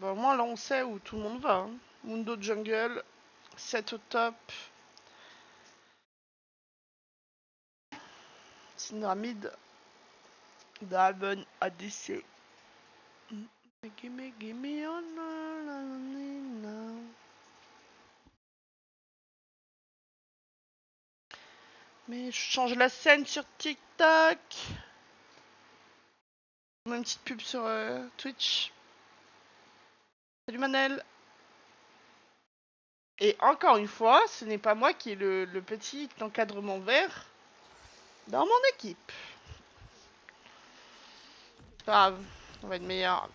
Bah, au moins là on sait où tout le monde va. Hein. Mundo Jungle, 7 au top. Syndra mid. Draven ADC. Gimme on now. Mais je change la scène sur TikTok. Je mets une petite pub sur Twitch. Salut Manel. Et encore une fois, ce n'est pas moi qui ai le petit encadrement vert dans mon équipe. C'est pas grave, on va être meilleur.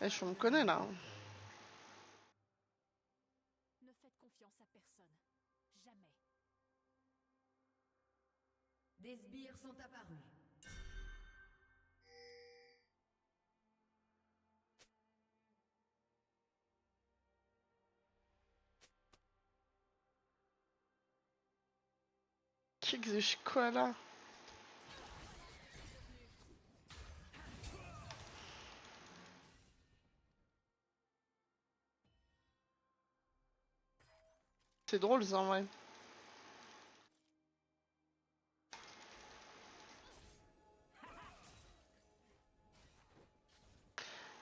Eh, je me connais là. Ne faites confiance à personne. Jamais. Des sbires sont apparus. Kick de chez quoi là? C'est drôle ça en vrai.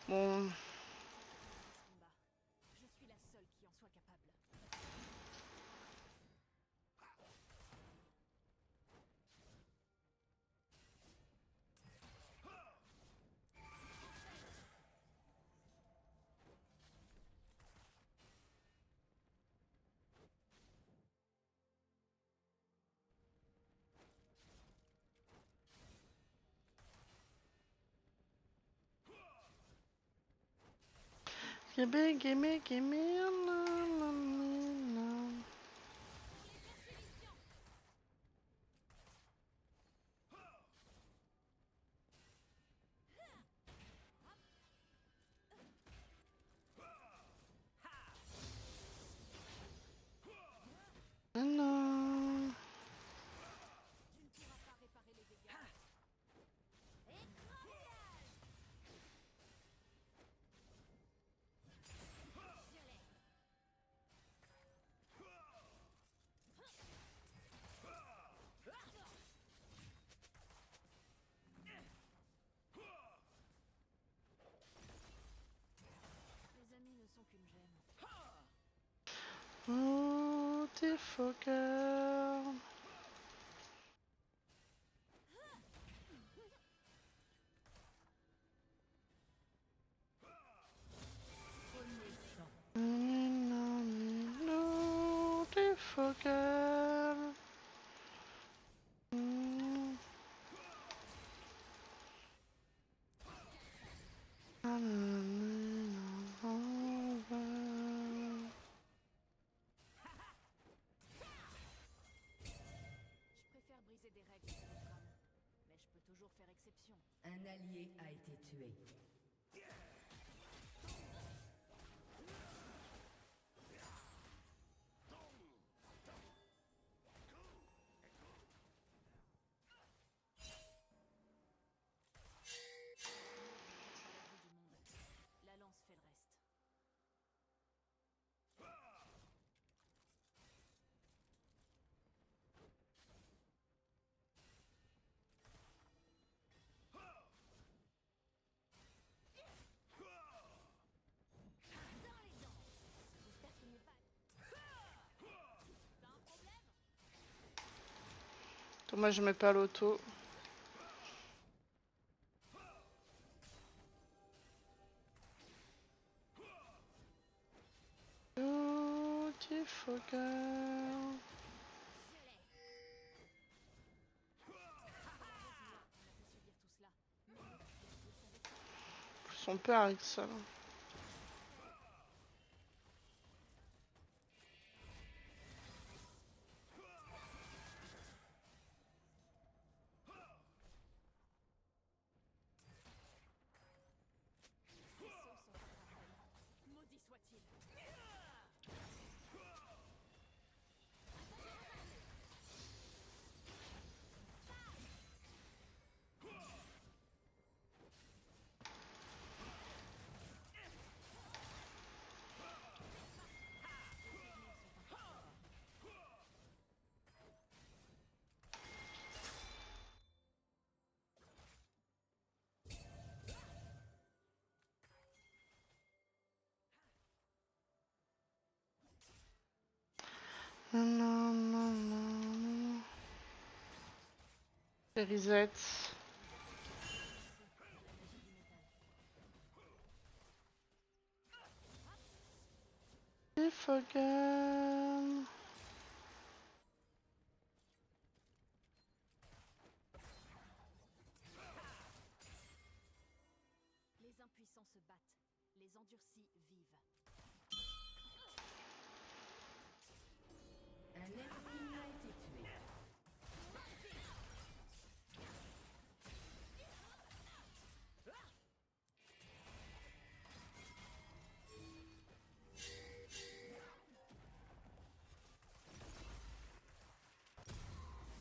Bon. Simba, je suis la seule qui en soit capable. Gimme. Non. Tu ne pourras pas réparer les dégâts. Les amis ne sont qu'une gemme. Oh, t'es faux cœur. Non, t'es faux cœur. Je préfère briser des règles que des crânes. Mais je peux toujours faire exception. Un allié a été tué. Au bout du monde. La lance fait le reste. J'espère qu'il n'est pas... T'as un problème? Moi je mets pas l'auto. Oh, t'es faux cœur. Son père avec ça. Maudit soit-il. Les reset. If again. Les impuissants se battent, les endurcis vivent. Un ennemi a été tué.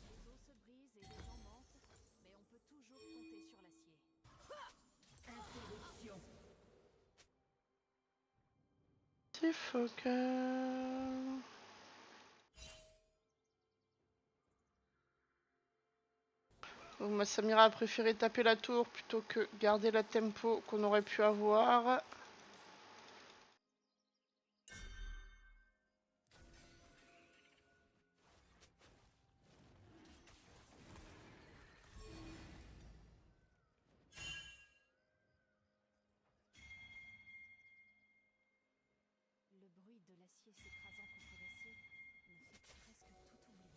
Les eaux se brisent et les gens mentent, mais on peut toujours compter sur l'acier. Interruption. If again. Donc, ma Samira a préféré taper la tour plutôt que garder la tempo qu'on aurait pu avoir. Le bruit de l'acier s'écrasant contre l'acier me fait presque tout oublier.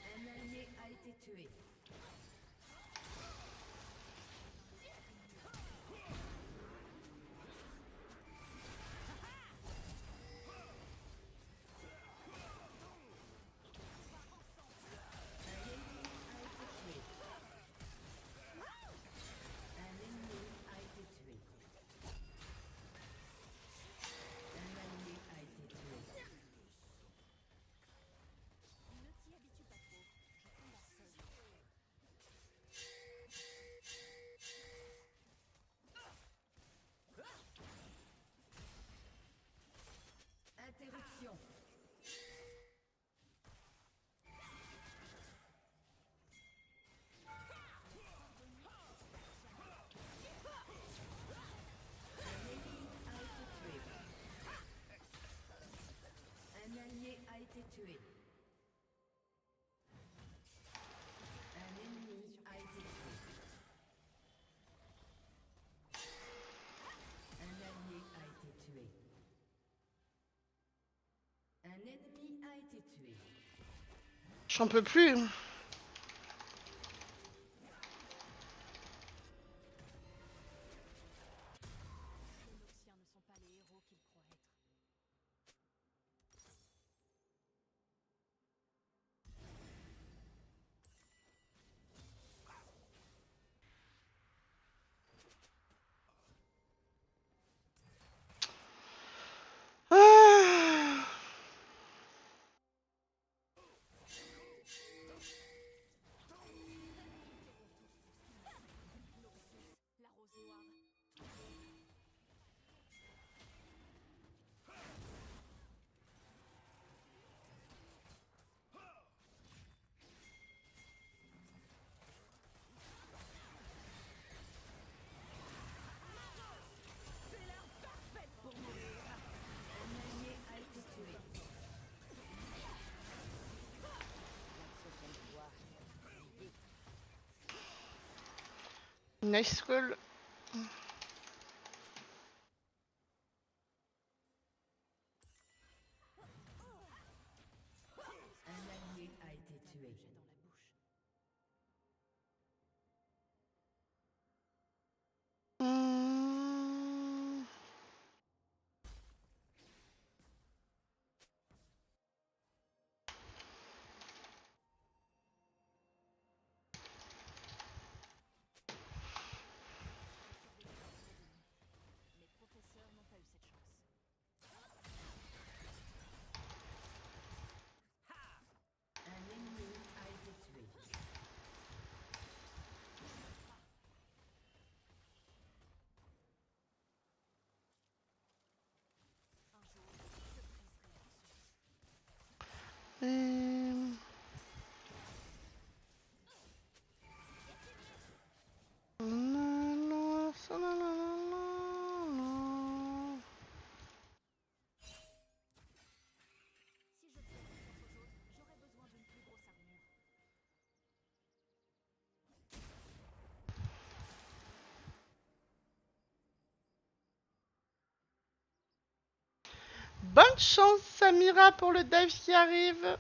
Un allié a été tué. Un ennemi a été tué. Un allié a été tué. Ne t'y habitue pas trop, je combat seul. Interruption. Un allié a été tué. Un ennemi a été tué. Un allié a été tué. Un ennemi a été tué. J'en peux plus. Les Noxiens ne sont pas les héros qu'ils croient être. Ah. La rose noire. Un allié a été tué. Nice call. Un allié a été tué. J'ai dans la bouche. Hmm. Mes professeurs n'ont pas eu cette chance. Un ennemi a été tué. Un jour, je briserai leur source. Et... Bonne chance, Samira, pour le dive qui arrive.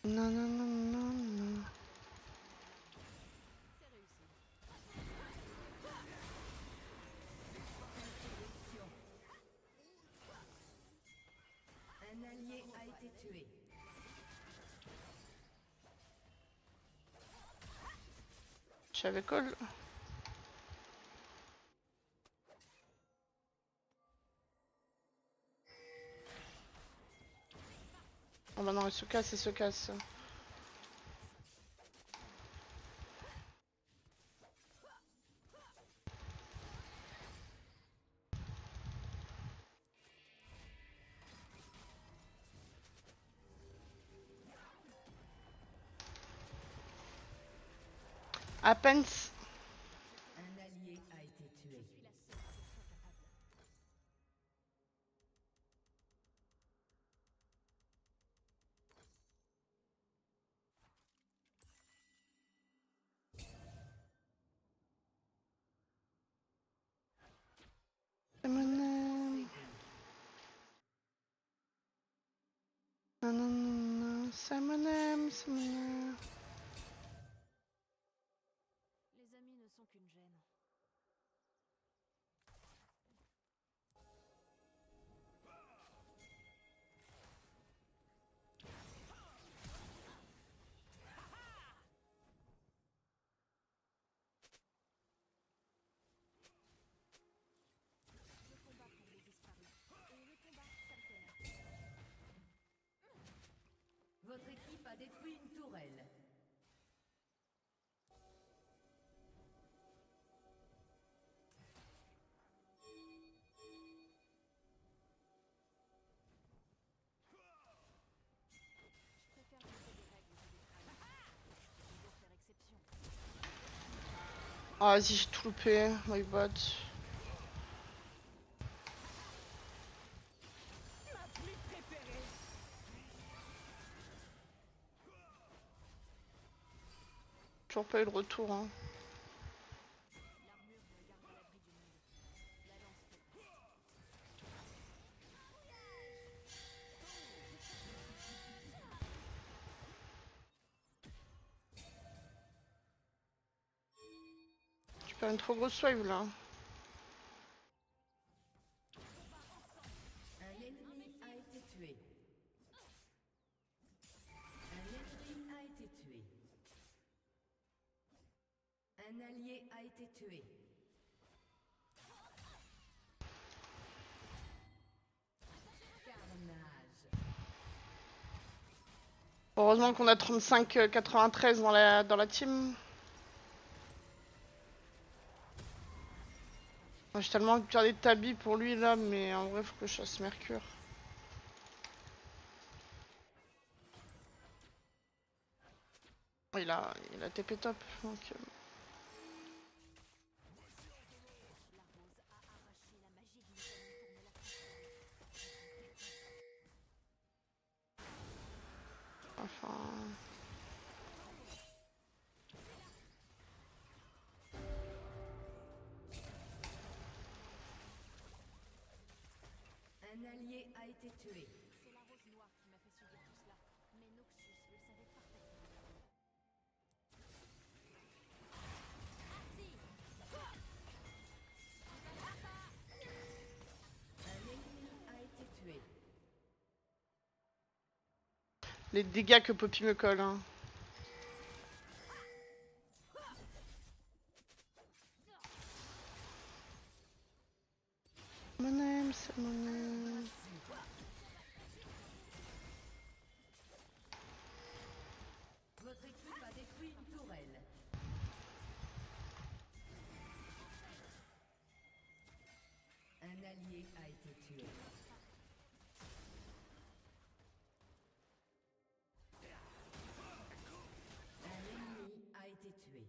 Non, non, non, non, non. Un allié a été tué. J'avais call. Oh bah non, il se casse, il se casse. À peine. Un allié a été tué. Non, non, non, non. Ça m'aime, ça m'aime. Les amis ne sont qu'une gêne. Le combat pour les disparus. Et le combat, ça me connaît. Votre équipe a détruit une tourelle. Je préfère poser des règles que des trahis. Je dois faire exception. Ah, vas-y, j'ai tout loupé. My bad. Toujours pas eu de retour, hein. L'armure me garde à l'abri du monde. La lance fait pas. Tu perds une trop grosse wave là. Un ennemi a été tué. Un ennemi a été tué. Un allié a été tué. Carnage. Heureusement qu'on a 35-93 dans la team. Moi, j'ai tellement gardé de tabi pour lui là, mais en vrai, faut que je chasse Mercure. Il a TP top. Donc, La rose a arraché la magie de mes amis pour me la transférer. enfin. Un allié a été tué. C'est la rose noire qui m'a fait subir tout cela. Mais Noxus le savait parfaitement. Un ennemi a été tué. Les dégâts que Poppy me colle, hein. Mon aime, c'est mon aime. Votre équipe a détruit une tourelle. Un allié a été tué. Un ennemi a été tué.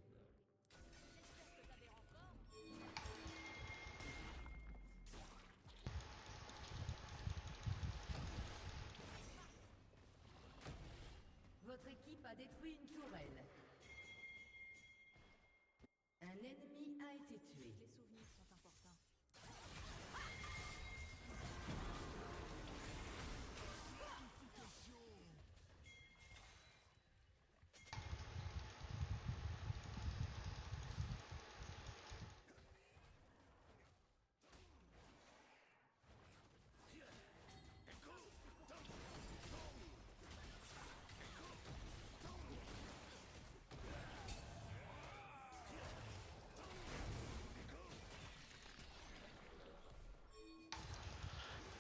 équipe a détruit une tourelle. Un ennemi a été tué. Les souvenirs sont importants.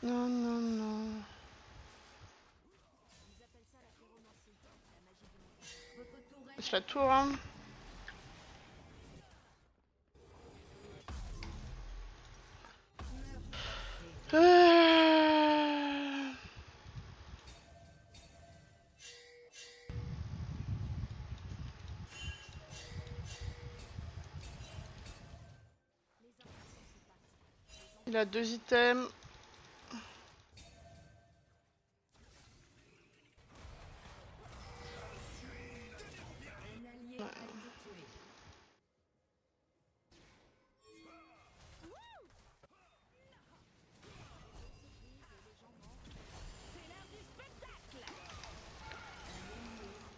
Non, non, non. Ils appellent ça la pyromancie, la magie du monde. Votre tourelle C'est la tour, hein. Euh... Les impatients se battent. Il a 2 items. Un allié a été tué. Un ennemi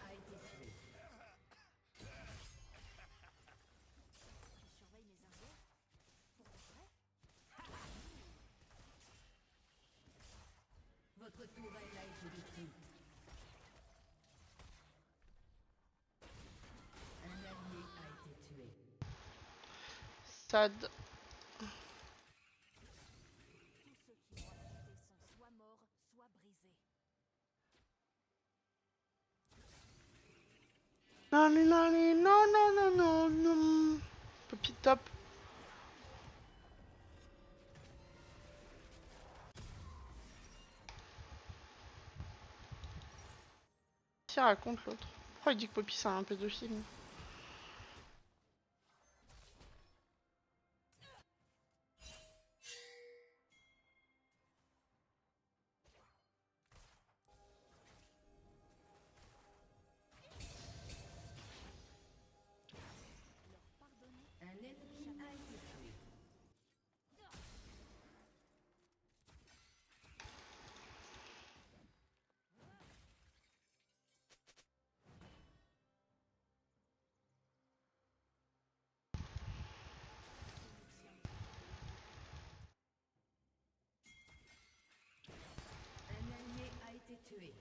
a été tué. Tu surveilles mes arrières? Pour de vrai? Votre tourelle a été détruite. Un allié a été tué. Sad. Tous ceux qui m'ont affronté sont soit morts, soit brisés. Non, non, non, non, non, non. Poppy top. Qu'est-ce qu'il raconte l'autre? Pourquoi il dit que Poppy c'est un pédophile? Leur pardonner? Un ennemi a été tué. Un allié a été tué.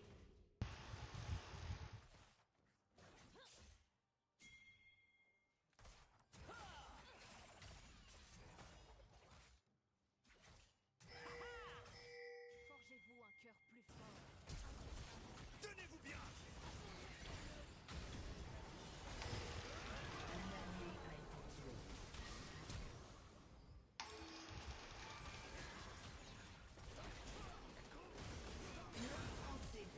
Forgez-vous un cœur plus fort. Un allié a été tué. En CD.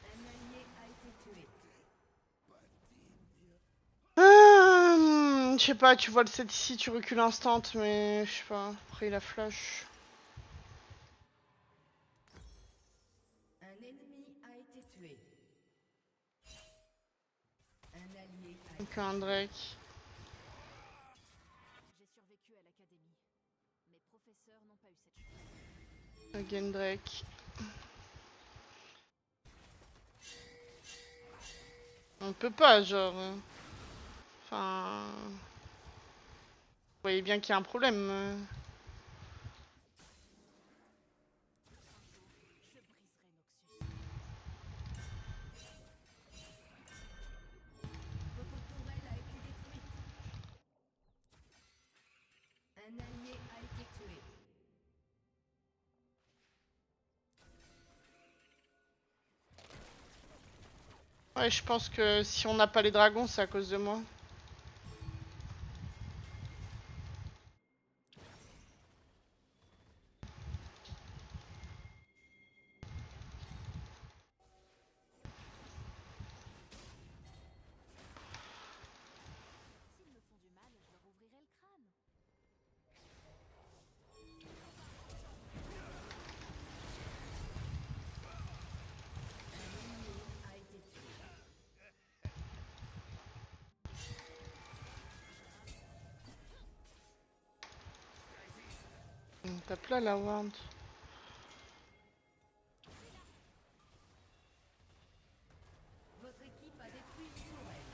Un allié a été tué. Je sais pas, tu vois le set ici, tu recules instant, mais je sais pas. Après il a flash. Un ennemi a été tué. Un allié a été Donc un Drake. J'ai survécu à l'académie. Mes professeurs n'ont pas eu cette chance. Again Drake. On peut pas, genre. Enfin. Vous voyez bien qu'il y a un problème. Je briserai Noxus. Votre tourelle a été détruite. Un allié a été tué. Ouais, je pense que si on n'a pas les dragons, c'est à cause de moi. S'ils me font du mal, je leur ouvrirai le crâne. Tape là la ward. Votre équipe a détruit une tourelle.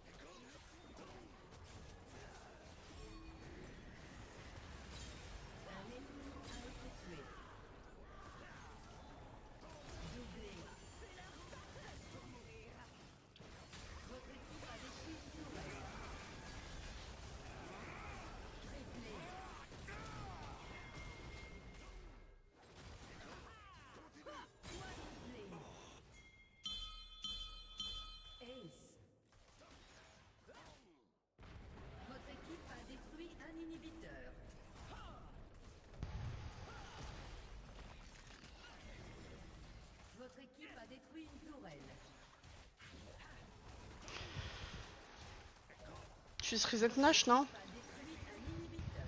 Interruption. Un ennemi a été tué. Doublé. Votre équipe a détruit une tourelle. Triplé. Quadruplé. Ace. Votre équipe a détruit un inhibiteur. Votre équipe a détruit une tourelle. Tu se reset Nash, non? A détruit un inhibiteur.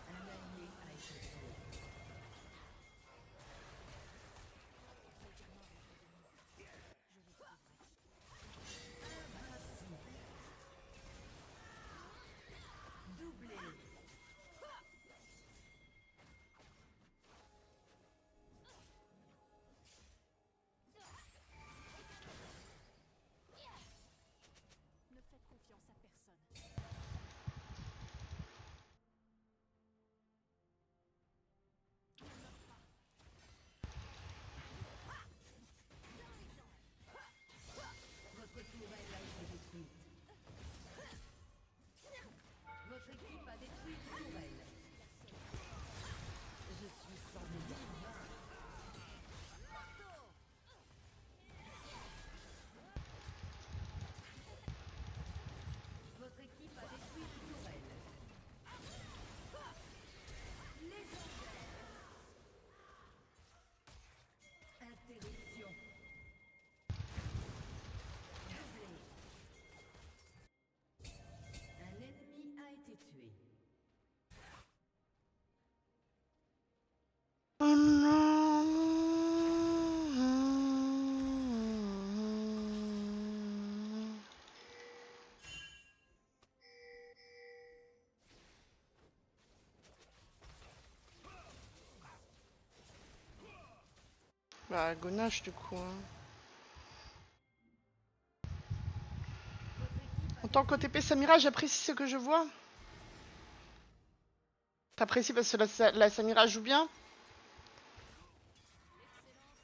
Un allié a été tué. Invincible. Doublé. Ne faites confiance à personne. Votre tourelle a été détruite. Votre équipe a détruit une tourelle. Je suis sans mémoire. Votre équipe a détruit une tourelle. Légendaire. Interruption. Doublé. Un ennemi a été tué. Oh non. Bah, Gonache du coup. Hein. Votre équipe En tant qu'OTP Samira, j'apprécie ce que je vois. T'apprécies parce que la Samira joue bien? Ouais, c'est ça.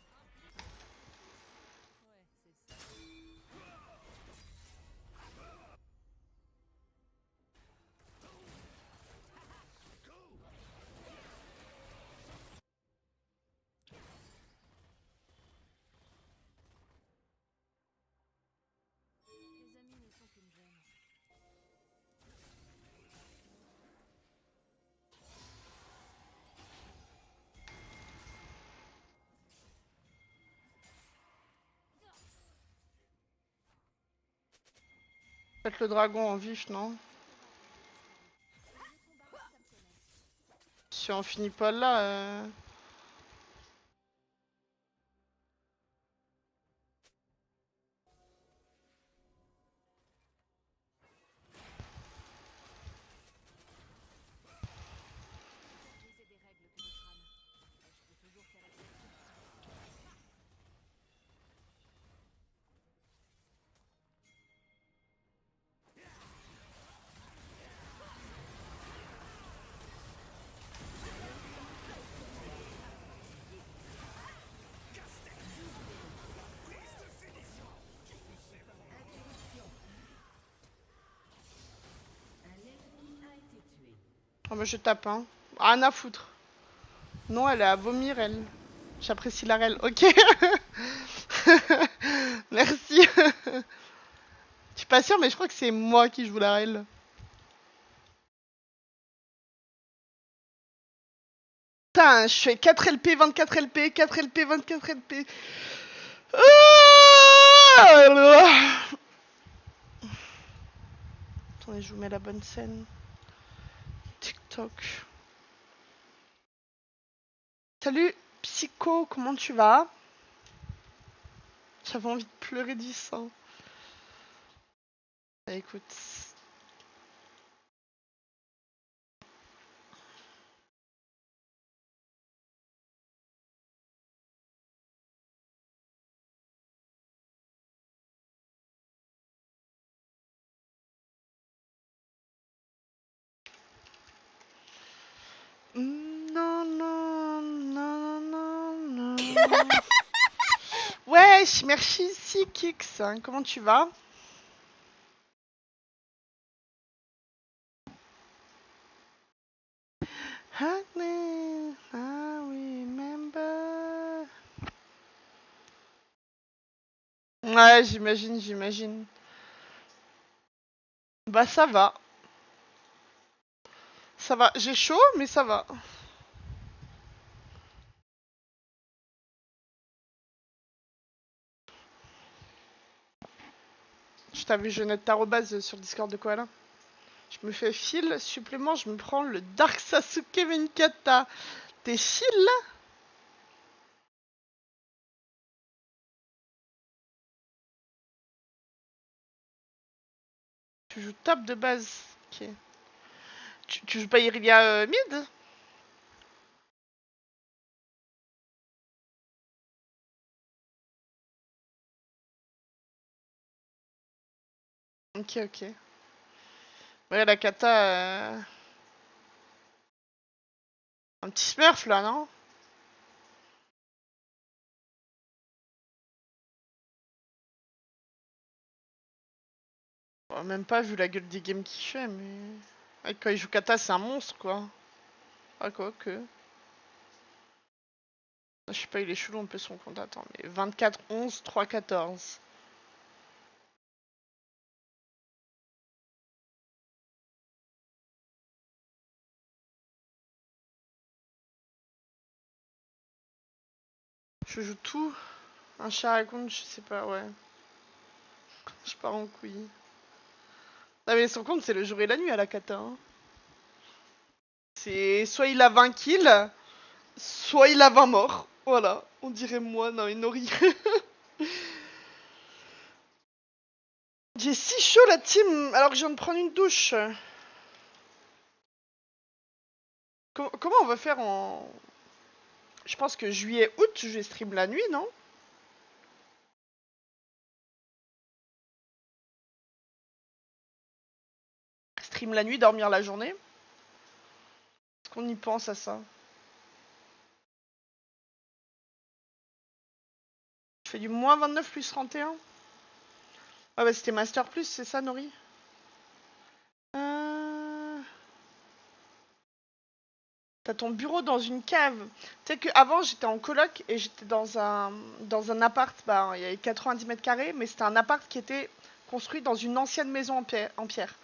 Les amis ne sont qu'une gêne. Peut-être le dragon en vif, non? Si on finit pas là. Briser des règles que les crânes. Mais je peux toujours faire exception. Interruption. Un ennemi a été tué. Oh bah je tape, hein. Rien à foutre. Non, elle est à vomir, elle. J'apprécie la rel. Ok. Merci. Tu pas sûre, mais je crois que c'est moi qui joue la reine. Putain, je fais 4 LP, 24 LP, 4 LP, 24 LP. Attendez, je vous mets la bonne scène. TikTok. Salut, Psycho, comment tu vas? J'avais envie de pleurer du sang. Bah, écoute. Non, non, non, non, non. Wesh, merci Kix. Comment tu vas? I remember. Ouais, j'imagine. Bah ça va. Ça va. J'ai chaud, mais ça va. Je t'avais Jeannette Tarobase sur le Discord de Koala. Je me fais fil supplément, je me prends le Dark Sasuke Venkata. T'es fil là? Tu joues top de base. Ok. Tu joues pas Irelia mid? Ok. Ouais, la kata. Un petit smurf là, non? Bon, même pas vu la gueule des games qu'il fait, mais. Ouais, quand il joue kata, c'est un monstre quoi. Ah, quoi que. Je sais pas, il est chelou un peu son compte. Attends, mais 24, 11, 3, 14. Je joue tout. Un chat à compte, je sais pas, ouais. Je pars en couille. Non mais son compte, c'est le jour et la nuit à la kata. Hein. C'est soit il a 20 kills, soit il a 20 morts. Voilà, on dirait moi, non, Inori. J'ai si chaud la team, alors que je viens de prendre une douche. Comment on va faire en... Je pense que juillet, août, je vais stream la nuit, non? Stream la nuit, dormir la journée. Est-ce qu'on y pense à ça? Je fais du moins 29 plus 31. Ah bah c'était Master Plus, c'est ça, Nori? T'as ton bureau dans une cave. Tu sais qu'avant j'étais en coloc et j'étais dans un appart, bah il y avait 90 mètres carrés, mais c'était un appart qui était construit dans une ancienne maison en pierre.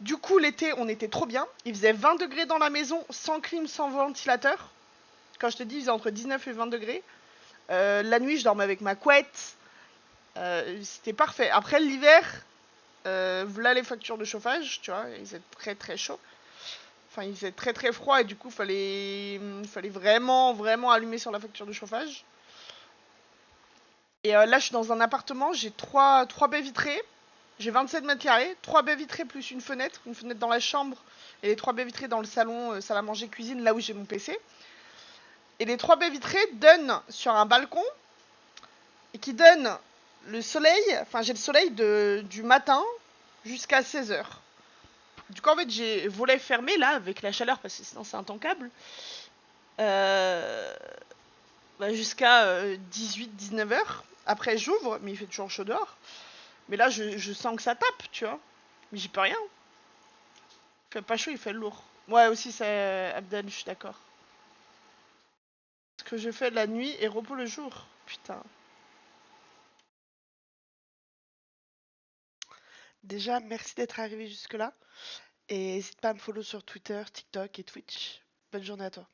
Du coup l'été on était trop bien, il faisait 20 degrés dans la maison, sans clim, sans ventilateur. Quand je te dis il faisait entre 19 et 20 degrés. La nuit je dormais avec ma couette. C'était parfait. Après l'hiver, voilà les factures de chauffage, tu vois, ils étaient très très chauds. Enfin, il faisait très très froid et du coup, fallait vraiment allumer sur la facture de chauffage. Et là, je suis dans un appartement, j'ai 3 baies vitrées. J'ai 27 mètres carrés, 3 baies vitrées plus une fenêtre dans la chambre et les 3 baies vitrées dans le salon, salle à manger, cuisine, là où j'ai mon PC. Et les 3 baies vitrées donnent sur un balcon et qui donne le soleil, enfin j'ai le soleil du matin jusqu'à 16h. Du coup, en fait, j'ai volet fermé là avec la chaleur parce que sinon c'est intankable. Euh, jusqu'à 18-19 heures. Après, j'ouvre, mais il fait toujours chaud dehors. Mais là, je sens que ça tape, tu vois. Mais j'y peux rien. Il fait pas chaud, il fait lourd. Ouais, aussi, c'est Abdel, je suis d'accord. Ce que je fais la nuit et repos le jour. Putain. Déjà, merci d'être arrivé jusque-là. Et n'hésite pas à me follow sur Twitter, TikTok et Twitch. Bonne journée à toi.